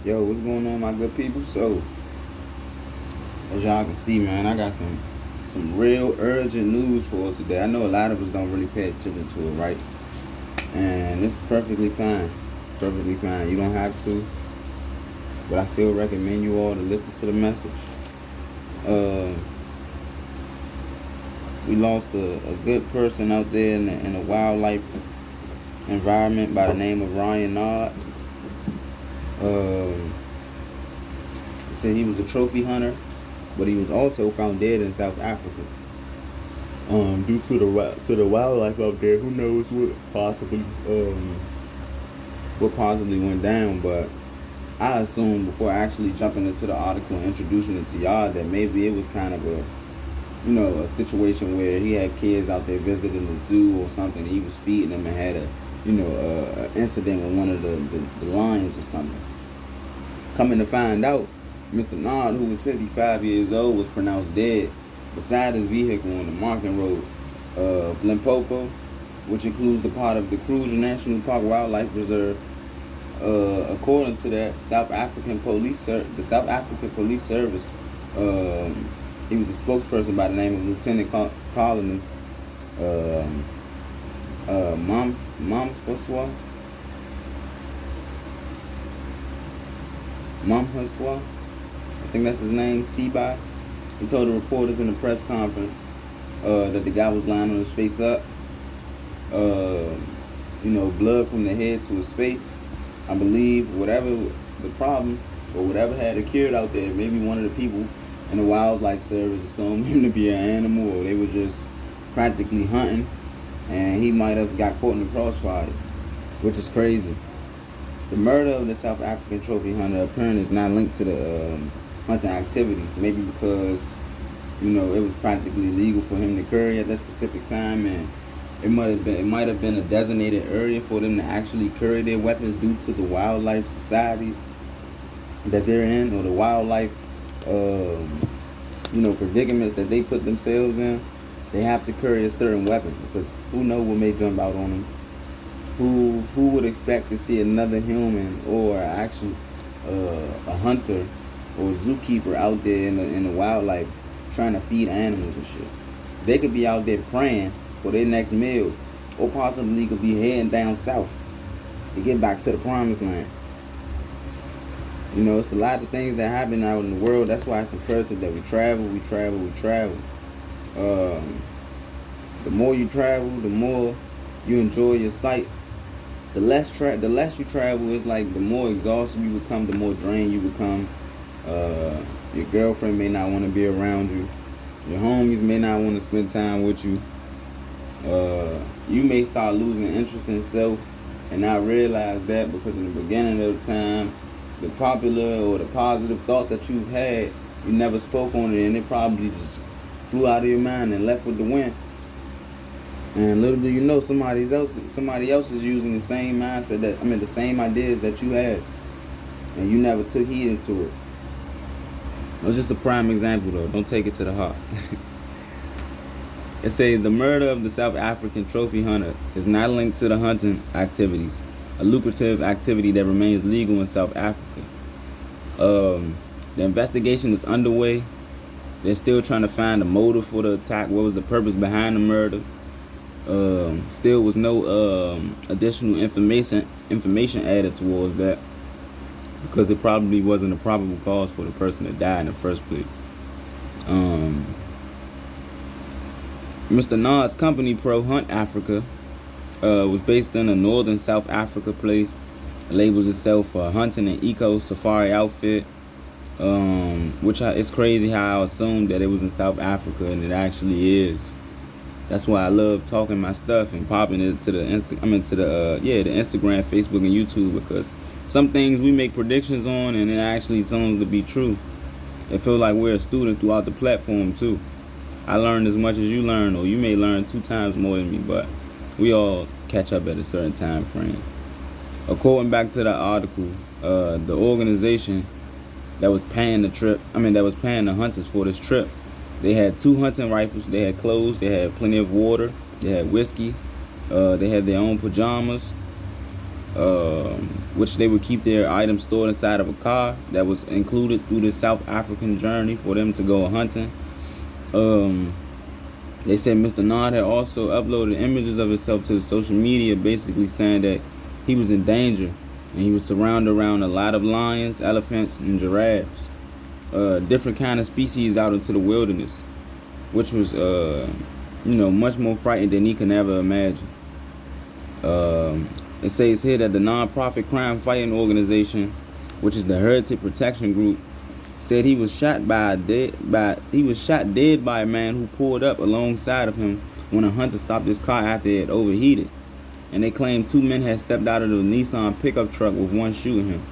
Yo, what's going on, my good people? So, as y'all can see, man, I got some real urgent news for us today. I know a lot of us don't really pay attention to it, right? And it's perfectly fine. It's perfectly fine. You don't have to, but I still recommend you all to listen to the message. Uh, we lost a good person out there in the wildlife environment by the name of Ryan Nod. Um, they said he was a trophy hunter, but he was also found dead in South Africa. Due to the wildlife out there, who knows what possibly went down? But I assume before actually jumping into the article and introducing it to y'all that maybe it was kind of a situation where he had kids out there visiting the zoo or something. And he was feeding them and had a incident with one of the lions or something. Coming to find out, Mr. Nod, who was 55 years old, was pronounced dead beside his vehicle on the Marken Road of Limpopo, which includes the part of the Kruger National Park Wildlife Reserve. According to that, the South African Police Service, he was a spokesperson by the name of Lieutenant Colonel Mamhaswa, I think that's his name, Sebai. He told the reporters in the press conference that the guy was lying on his face up, blood from the head to his face. I believe whatever was the problem or whatever had occurred out there, maybe one of the people in the wildlife service assumed him to be an animal, or they were just practically hunting, and he might have got caught in the crossfire, which is crazy. The murder of the South African trophy hunter apparently is not linked to the hunting activities. Maybe because it was practically legal for him to carry at that specific time, and it might have been a designated area for them to actually carry their weapons due to the wildlife society that they're in, or the wildlife predicaments that they put themselves in. They have to carry a certain weapon because who knows what may jump out on them. Who would expect to see another human or actually a hunter or a zookeeper out there in the wildlife trying to feed animals and shit? They could be out there praying for their next meal, or possibly could be heading down south to get back to the promised land. It's a lot of things that happen out in the world. That's why it's imperative that we travel. The more you travel, the more you enjoy your sight. The less you travel, is like the more exhausted you become, the more drained you become. Your girlfriend may not want to be around you. Your homies may not want to spend time with you. You may start losing interest in self and not realize that, because in the beginning of the time, the popular or the positive thoughts that you've had, you never spoke on it, and it probably just flew out of your mind and left with the wind. And little do you know, somebody else is using the same mindset the same ideas that you have, and you never took heed into it. It's just a prime example, though. Don't take it to the heart. It says the murder of the South African trophy hunter is not linked to the hunting activities, a lucrative activity that remains legal in South Africa. The investigation is underway. They're still trying to find the motive for the attack. What was the purpose behind the murder? Still was no additional information added towards that, because it probably wasn't a probable cause for the person to die in the first place. Mr. Nod's company, Pro Hunt Africa, was based in a northern South Africa place. It labels itself a hunting and eco safari outfit, which it's crazy how I assumed that it was in South Africa, and it actually is. That's why I love talking my stuff and popping it to the Instagram, Facebook, and YouTube, because some things we make predictions on and it actually turns to be true. It feels like we're a student throughout the platform too. I learned as much as you learn, or you may learn 2 times more than me, but we all catch up at a certain time frame. According back to the article, the organization that was paying the hunters for this trip, they had 2 hunting rifles, they had clothes, they had plenty of water, they had whiskey, they had their own pajamas, which they would keep their items stored inside of a car that was included through the South African journey for them to go hunting. They said Mr. Nod had also uploaded images of himself to the social media, basically saying that he was in danger and he was surrounded around a lot of lions, elephants, and giraffes, different kind of species out into the wilderness, which was, much more frightening than he could ever imagine. It says here that the non-profit crime fighting organization, which is the Heritage Protection Group, said he was shot dead by a man who pulled up alongside of him when a hunter stopped his car after it overheated. And they claimed 2 men had stepped out of the Nissan pickup truck with one shooting him.